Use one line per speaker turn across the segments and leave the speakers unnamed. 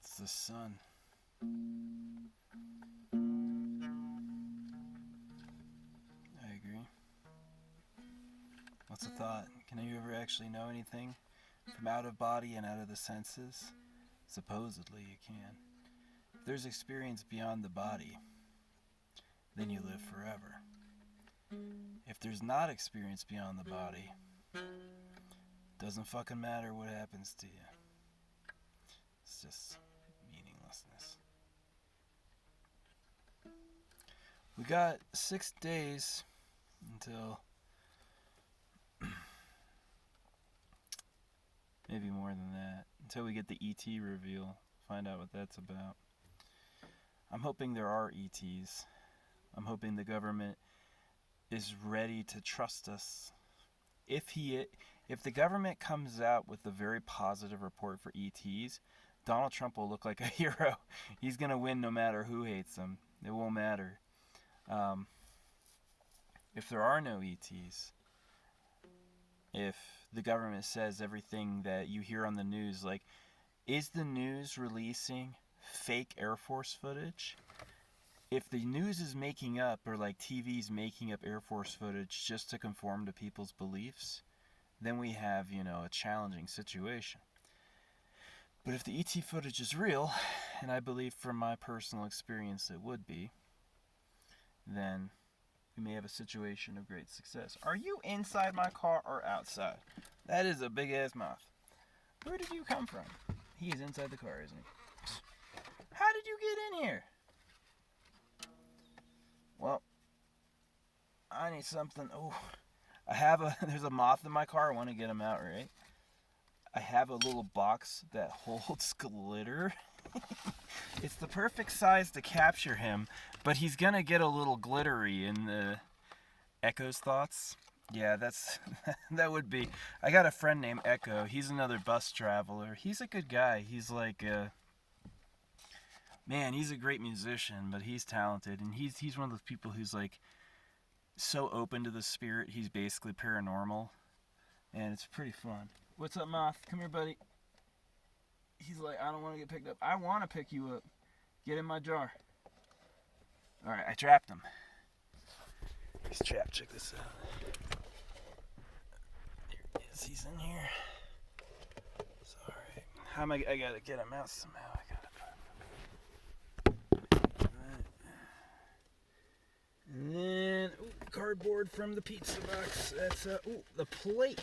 It's the sun. I agree. What's a thought? Can you ever actually know anything from out of body and out of the senses? Supposedly you can. If there's experience beyond the body, then you live forever. If there's not experience beyond the body, doesn't fucking matter what happens to you. It's just meaninglessness. We got 6 days until maybe more than that, until we get the ET reveal, find out what that's about. I'm hoping there are ETs. I'm hoping the government is ready to trust us. If the government comes out with a very positive report for ETs, Donald Trump will look like a hero. He's gonna win no matter who hates him. It won't matter. If there are no ETs, if the government says everything that you hear on the news, like, is the news releasing fake Air Force footage? If the news is making up, or like TV's making up Air Force footage just to conform to people's beliefs, then we have, a challenging situation. But if the ET footage is real, and I believe from my personal experience it would be, then we may have a situation of great success. Are you inside my car or outside? That is a big ass moth. Where did you come from? He is inside the car, isn't he? How did you get in here? Well, I need something. Oh, there's a moth in my car. I want to get him out, right? I have a little box that holds glitter. It's the perfect size to capture him, but he's gonna get a little glittery in the Echo's thoughts. Yeah, that would be. I got a friend named Echo. He's another bus traveler. He's a good guy. He's like man, he's a great musician, but he's talented, and he's one of those people who's like so open to the spirit. He's basically paranormal, and it's pretty fun. What's up, Moth? Come here, buddy. He's like, I don't want to get picked up. I want to pick you up. Get in my jar. All right, I trapped him. He's trapped. Check this out. There he is. He's in here. Sorry. I gotta get him out somehow. And then, cardboard from the pizza box. That's, the plate.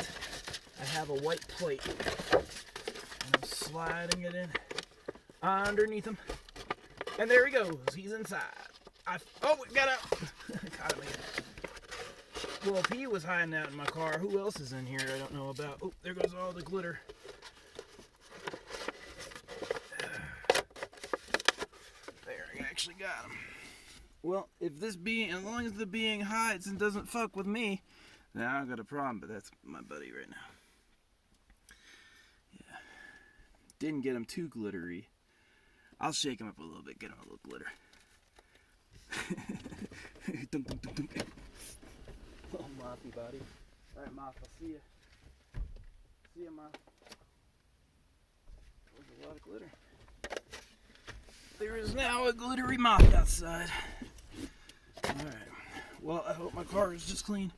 I have a white plate. And I'm sliding it in underneath him. And there he goes. He's inside. It got out. Caught him again. Well, if he was hiding out in my car, who else is in here I don't know about? Oh, there goes all the glitter. There, I actually got him. Well, if as long as the being hides and doesn't fuck with me, now I got a problem, but that's my buddy right now. Yeah. Didn't get him too glittery. I'll shake him up a little bit, get him a little glitter. Dunk, dunk, dunk, dunk. Oh, Mothy buddy. Alright, Moth, I'll see you. See you, Moth. There's a lot of glitter. There is now a glittery moth outside. Alright. Well, I hope my car is just clean.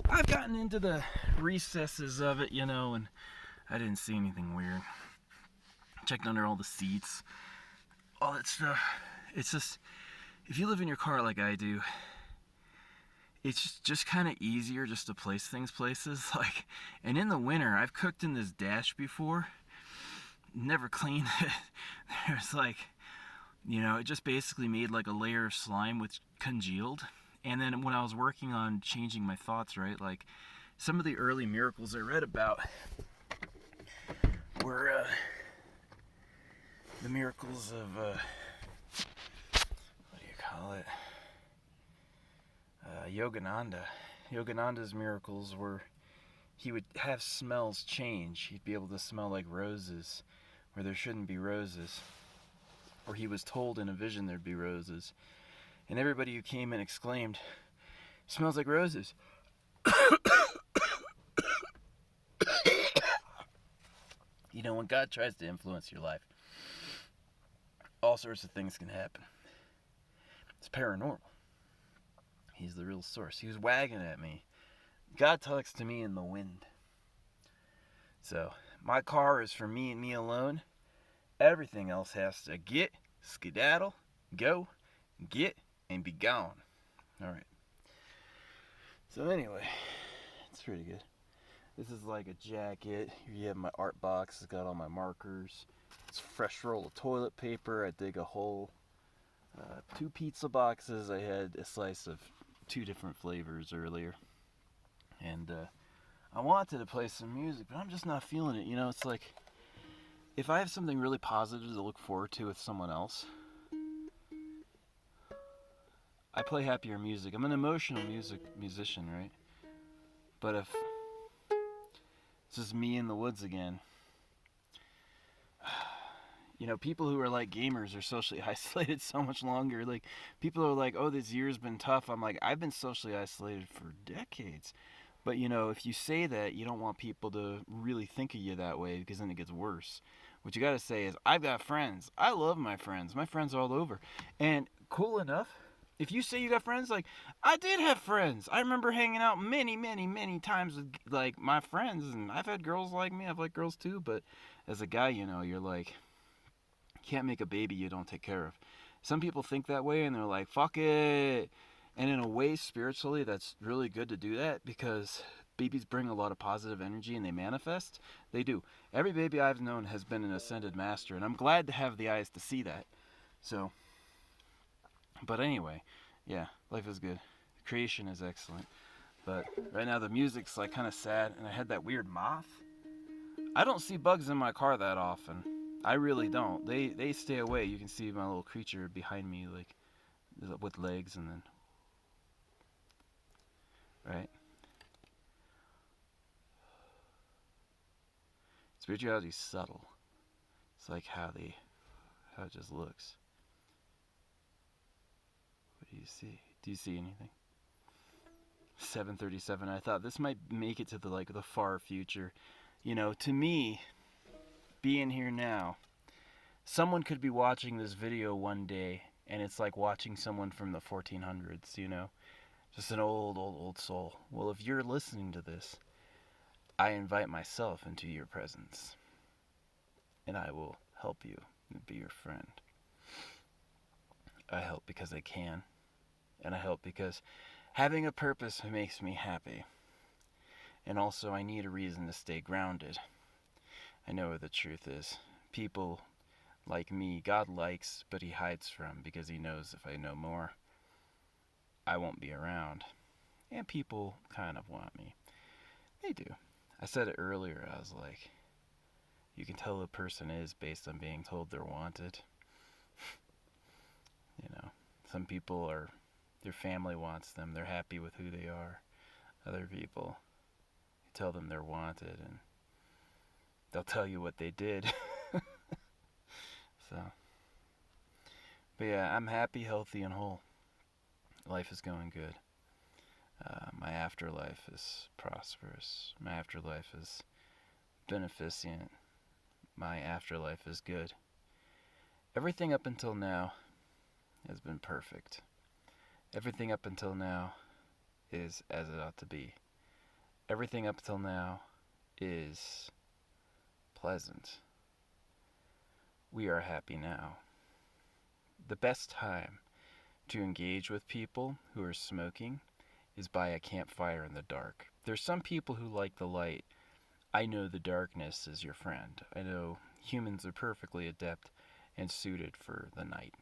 I've gotten into the recesses of it, and I didn't see anything weird. Checked under all the seats, all that stuff. It's just, if you live in your car like I do, it's just kind of easier just to place things places. And in the winter, I've cooked in this dash before, never cleaned it. There's it just basically made like a layer of slime which congealed. And then when I was working on changing my thoughts, right, some of the early miracles I read about were the miracles of, what do you call it? Yogananda. Yogananda's miracles were he would have smells change. He'd be able to smell like roses where there shouldn't be roses. Or he was told in a vision there'd be roses. And everybody who came in exclaimed, "Smells like roses." You know, when God tries to influence your life, all sorts of things can happen. It's paranormal. He's the real source. He was wagging at me. God talks to me in the wind. So, my car is for me and me alone. Everything else has to get, skedaddle, go, get, and be gone. Alright. So anyway, it's pretty good. This is like a jacket. Here you have my art box. It's got all my markers. It's a fresh roll of toilet paper. I dig a hole. 2 pizza boxes. I had a slice of 2 different flavors earlier. And I wanted to play some music, but I'm just not feeling it. You know, it's like if I have something really positive to look forward to with someone else, I play happier music. I'm an emotional musician, right? But if it's just me in the woods again, you know, people who are like gamers are socially isolated so much longer. Like, people are like, oh, this year's been tough. I'm like, I've been socially isolated for decades. But, you know, if you say that, you don't want people to really think of you that way, because then it gets worse. What you got to say is, I've got friends. I love my friends. My friends are all over. And cool enough, if you say you got friends, like, I did have friends. I remember hanging out many, many, many times with, like, my friends. And I've had girls like me. I've liked girls too. But as a guy, you know, you're like, can't make a baby you don't take care of. Some people think that way, and they're like, fuck it. And in a way, spiritually, that's really good to do that, because babies bring a lot of positive energy and they manifest. They do. Every baby I've known has been an ascended master, and I'm glad to have the eyes to see that. So, but anyway, yeah, life is good. Creation is excellent. But right now the music's like kind of sad, and I had that weird moth. I don't see bugs in my car that often. I really don't. They stay away. You can see my little creature behind me, like, with legs, and then, right? Spirituality is subtle. It's like how it just looks. What do you see? Do you see anything? 7:37. I thought this might make it to the far future. You know, to me, being here now, someone could be watching this video one day, and it's like watching someone from the 1400s, you know? Just an old soul. Well, if you're listening to this, I invite myself into your presence, and I will help you and be your friend. I help because I can, and I help because having a purpose makes me happy. And also, I need a reason to stay grounded. I know what the truth is. People like me, God likes, but he hides from, because he knows if I know more, I won't be around. And people kind of want me. They do. I said it earlier, I was like, you can tell a person is based on being told they're wanted. You know, some people are, their family wants them, they're happy with who they are. Other people, you tell them they're wanted, and they'll tell you what they did. So, but yeah, I'm happy, healthy, and whole. Life is going good. My afterlife is prosperous. My afterlife is beneficent. My afterlife is good. Everything up until now has been perfect. Everything up until now is as it ought to be. Everything up until now is pleasant. We are happy now. The best time to engage with people who are smoking is by a campfire in the dark. There's some people who like the light. I know the darkness is your friend. I know humans are perfectly adept and suited for the night.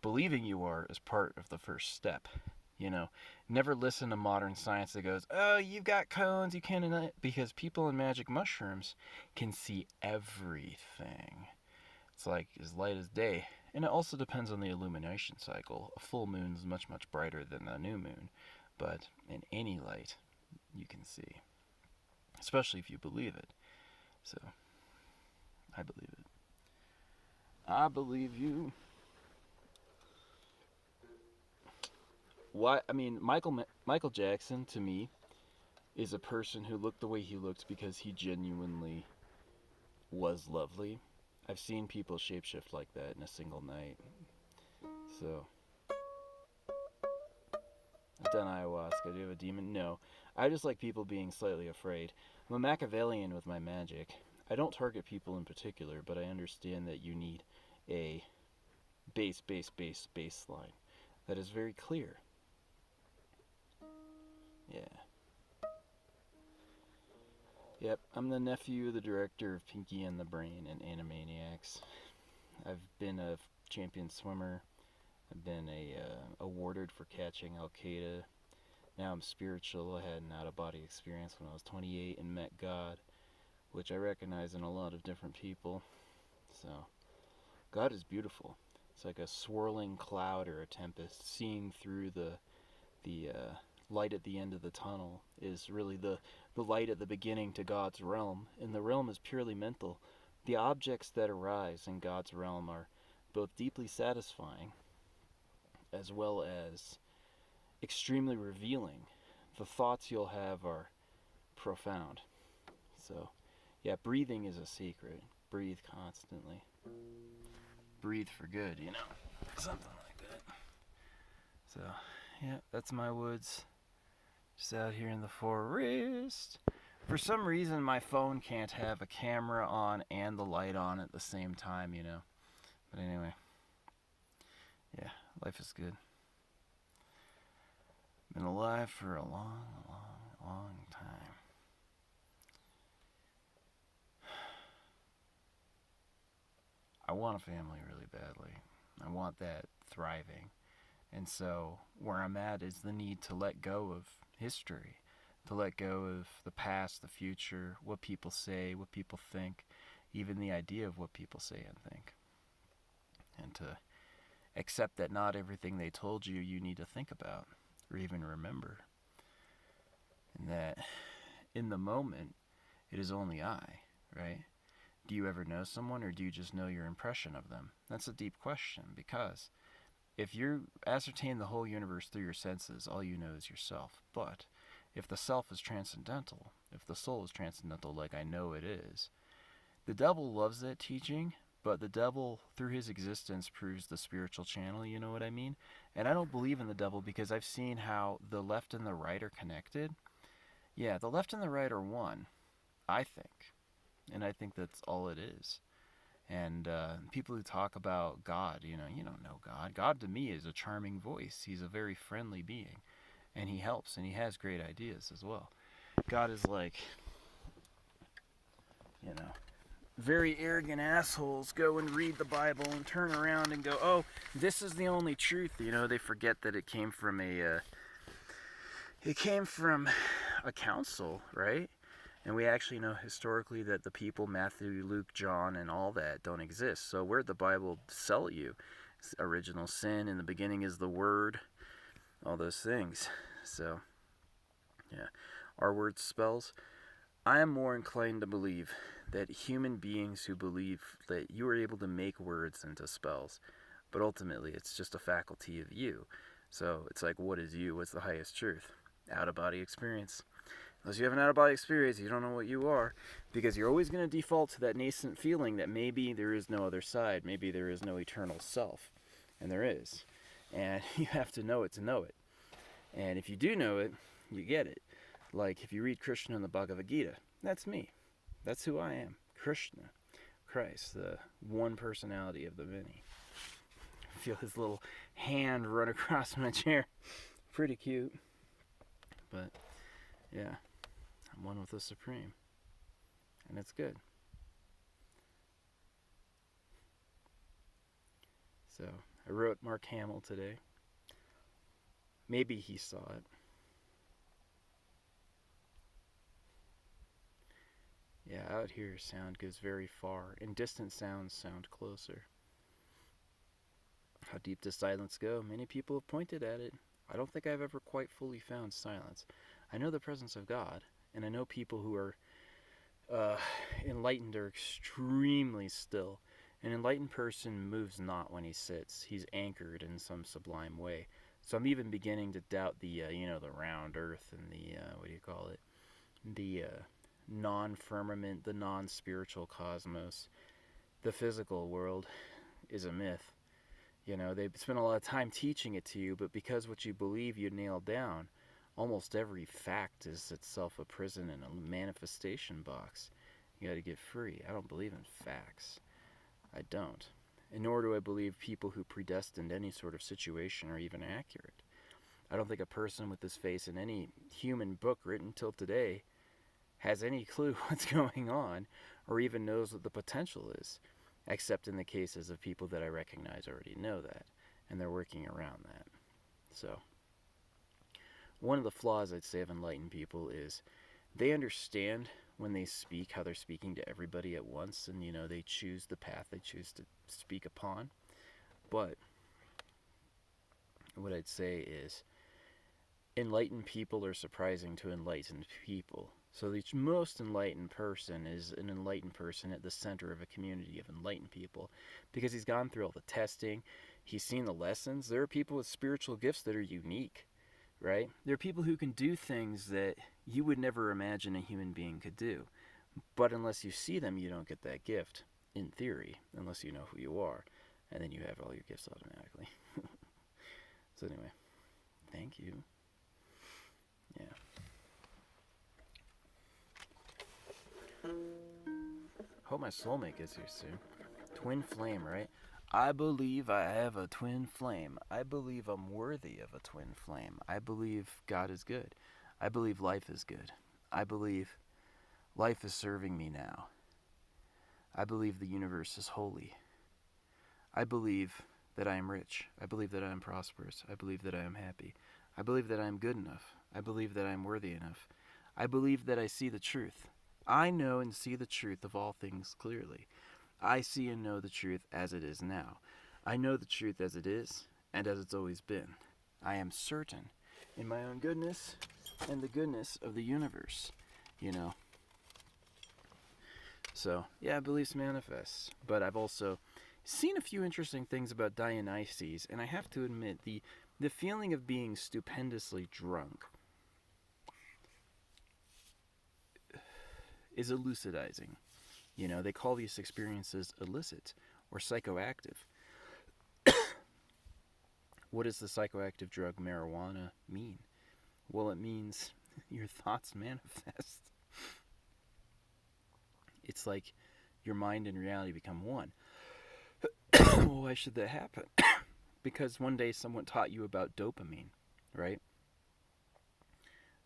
Believing you are is part of the first step. You know, never listen to modern science that goes, oh, you've got cones, you can't, because people in magic mushrooms can see everything. It's like as light as day. And it also depends on the illumination cycle. A full moon is much, much brighter than a new moon. But in any light, you can see. Especially if you believe it. So, I believe it. I believe you. Why? I mean, Michael Jackson, to me, is a person who looked the way he looked because he genuinely was lovely. I've seen people shapeshift like that in a single night. So, I've done ayahuasca. Do you have a demon? No. I just like people being slightly afraid. I'm a Machiavellian with my magic. I don't target people in particular, but I understand that you need a baseline that is very clear. Yeah. Yep, I'm the nephew of the director of Pinky and the Brain and Animaniacs. I've been a champion swimmer. I've been awarded for catching Al Qaeda. Now I'm spiritual. I had an out-of-body experience when I was 28 and met God, which I recognize in a lot of different people. So, God is beautiful. It's like a swirling cloud or a tempest. Seeing through the light at the end of the tunnel is really the light at the beginning to God's realm, and the realm is purely mental. The objects that arise in God's realm are both deeply satisfying as well as extremely revealing. The thoughts you'll have are profound. So, yeah, breathing is a secret. Breathe constantly. Breathe for good, you know. Something like that. So, yeah, that's my woods. Just out here in the forest. For some reason, my phone can't have a camera on and the light on at the same time, you know. But anyway, yeah, life is good. Been alive for a long time. I want a family really badly. I want that thriving. And so, where I'm at is the need to let go of history, to let go of the past, the future, what people say, what people think, even the idea of what people say and think. And to accept that not everything they told you you need to think about or even remember. And that in the moment, it is only I, right? Do you ever know someone, or do you just know your impression of them? That's a deep question, because if you ascertain the whole universe through your senses, all you know is yourself. But if the self is transcendental, if the soul is transcendental like I know it is, the devil loves that teaching, but the devil, through his existence, proves the spiritual channel, you know what I mean? And I don't believe in the devil because I've seen how the left and the right are connected. Yeah, the left and the right are one, I think. And I think that's all it is. And people who talk about God, you don't know God. God to me is a charming voice. He's a very friendly being. And he helps, and he has great ideas as well. God is like, very arrogant assholes go and read the Bible and turn around and go, oh, this is the only truth. They forget that it came from a council, right? And we actually know historically that the people, Matthew, Luke, John, and all that don't exist. So where'd the Bible sell you? It's original sin, in the beginning is the Word, all those things. So, yeah. Our word spells. I am more inclined to believe that human beings who believe that you are able to make words into spells, but ultimately it's just a faculty of you. So it's like, what is you? What's the highest truth? Out-of-body experience. Unless you have an out-of-body experience, you don't know what you are, because you're always going to default to that nascent feeling that maybe there is no other side, maybe there is no eternal self, and there is. And you have to know it to know it. And if you do know it, you get it. Like if you read Krishna in the Bhagavad Gita, that's me. That's who I am. Krishna, Christ, the one personality of the many. I feel his little hand run across my chair. Pretty cute. But, yeah. I'm one with the Supreme. And it's good. So, I wrote Mark Hamill today. Maybe he saw it. Yeah, out here sound goes very far, and distant sounds sound closer. How deep does silence go? Many people have pointed at it. I don't think I've ever quite fully found silence. I know the presence of God, and I know people who are enlightened are extremely still. An enlightened person moves not when he sits. He's anchored in some sublime way. So I'm even beginning to doubt the round earth and the, non-firmament, the non-spiritual cosmos. The physical world is a myth. They spend a lot of time teaching it to you, but because what you believe you nailed down, almost every fact is itself a prison and a manifestation box. You gotta get free. I don't believe in facts. I don't. And nor do I believe people who predestined any sort of situation are even accurate. I don't think a person with this face in any human book written till today has any clue what's going on or even knows what the potential is, except in the cases of people that I recognize already know that, and they're working around that. So, one of the flaws, I'd say, of enlightened people is they understand when they speak how they're speaking to everybody at once, and they choose the path they choose to speak upon. But what I'd say is enlightened people are surprising to enlightened people. So the most enlightened person is an enlightened person at the center of a community of enlightened people, because he's gone through all the testing, he's seen the lessons. There are people with spiritual gifts that are unique, right? There are people who can do things that you would never imagine a human being could do. But unless you see them, you don't get that gift, in theory, unless you know who you are. And then you have all your gifts automatically. So anyway, thank you. Yeah. Hope my soulmate gets here soon. Twin flame, right? I believe I have a twin flame. I believe I'm worthy of a twin flame. I believe God is good. I believe life is good. I believe life is serving me now. I believe the universe is holy. I believe that I am rich. I believe that I am prosperous. I believe that I am happy. I believe that I am good enough. I believe that I am worthy enough. I believe that I see the truth. I know and see the truth of all things clearly. I see and know the truth as it is now. I know the truth as it is and as it's always been. I am certain in my own goodness and the goodness of the universe, So, yeah, beliefs manifest. But I've also seen a few interesting things about Dionysus, and I have to admit, the feeling of being stupendously drunk is elucidizing. They call these experiences illicit or psychoactive. What does the psychoactive drug marijuana mean? Well, it means your thoughts manifest. It's like your mind and reality become one. Well, why should that happen? Because one day someone taught you about dopamine, right?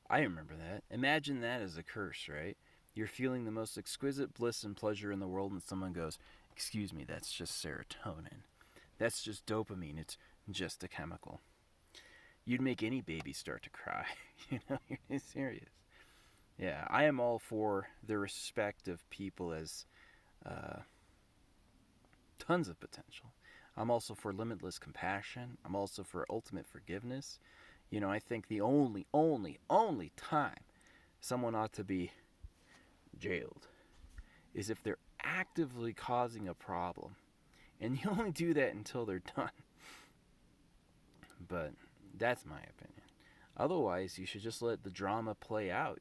I remember that. Imagine that as a curse, right? You're feeling the most exquisite bliss and pleasure in the world, and someone goes, "Excuse me, that's just serotonin. That's just dopamine. It's just a chemical." You'd make any baby start to cry. You're serious. Yeah, I am all for the respect of people as tons of potential. I'm also for limitless compassion. I'm also for ultimate forgiveness. I think the only time someone ought to be jailed is if they're actively causing a problem. And you only do that until they're done. But that's my opinion. Otherwise, you should just let the drama play out,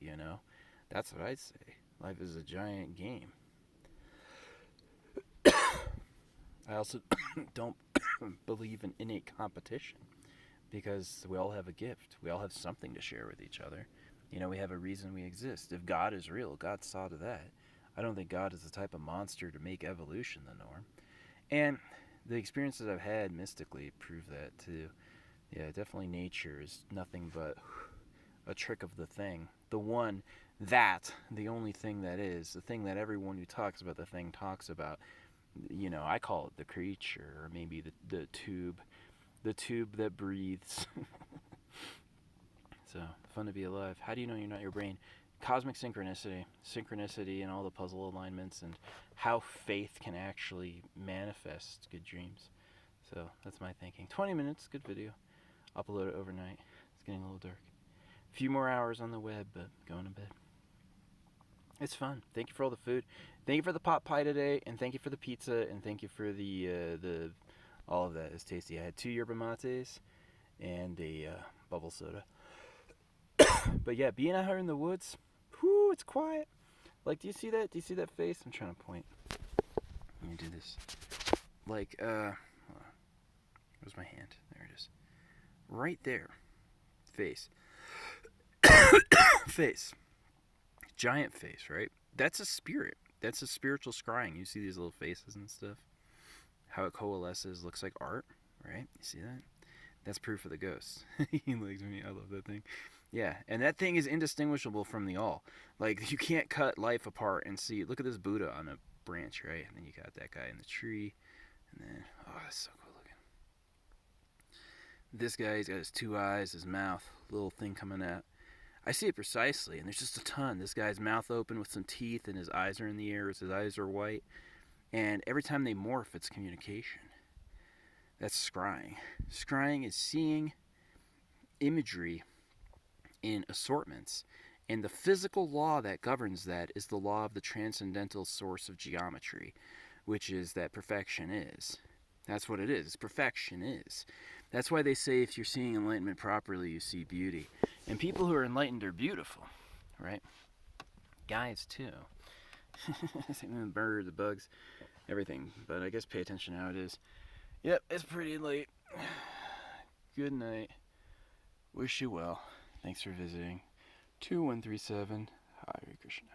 That's what I'd say. Life is a giant game. I also don't believe in innate competition, because we all have a gift. We all have something to share with each other. We have a reason we exist. If God is real, God saw to that. I don't think God is the type of monster to make evolution the norm. And the experiences I've had mystically prove that too. Yeah, definitely nature is nothing but a trick of the thing. The one that, the only thing that is, the thing that everyone who talks about the thing talks about. I call it the creature, or maybe the tube that breathes. So, fun to be alive. How do you know you're not your brain? Cosmic synchronicity and all the puzzle alignments, and how faith can actually manifest good dreams. So, that's my thinking. 20 minutes, good video. Upload it overnight. It's getting a little dark. A few more hours on the web, but going to bed. It's fun. Thank you for all the food. Thank you for the pot pie today, and thank you for the pizza, and thank you for the all of that is tasty. I had 2 yerba mates and a bubble soda. But yeah, being out here in the woods, it's quiet. Like, do you see that? Do you see that face? I'm trying to point. Let me do this. Like, hold on. Where's my hand? There it is. Right there. Face. Face. Giant face, right? That's a spirit. That's a spiritual scrying. You see these little faces and stuff? How it coalesces, looks like art, right? You see that? That's proof of the ghost. He likes me. I love that thing. Yeah, and that thing is indistinguishable from the all. Like, you can't cut life apart and see. Look at this Buddha on a branch, right? And then you got that guy in the tree. And then, oh, that's so cool looking. This guy, he's got his 2 eyes, his mouth, little thing coming out. I see it precisely, and there's just a ton. This guy's mouth open with some teeth, and his eyes are in the air. His eyes are white. And every time they morph, it's communication. That's scrying. Scrying is seeing imagery in assortments. And the physical law that governs that is the law of the transcendental source of geometry, which is that perfection is. That's what it is. Perfection is. That's why they say if you're seeing enlightenment properly, you see beauty. And people who are enlightened are beautiful, right? Guys, too. The birds, the bugs, everything. But I guess pay attention to how it is. Yep, it's pretty late. Good night. Wish you well. Thanks for visiting. 2137 Hare Krishna.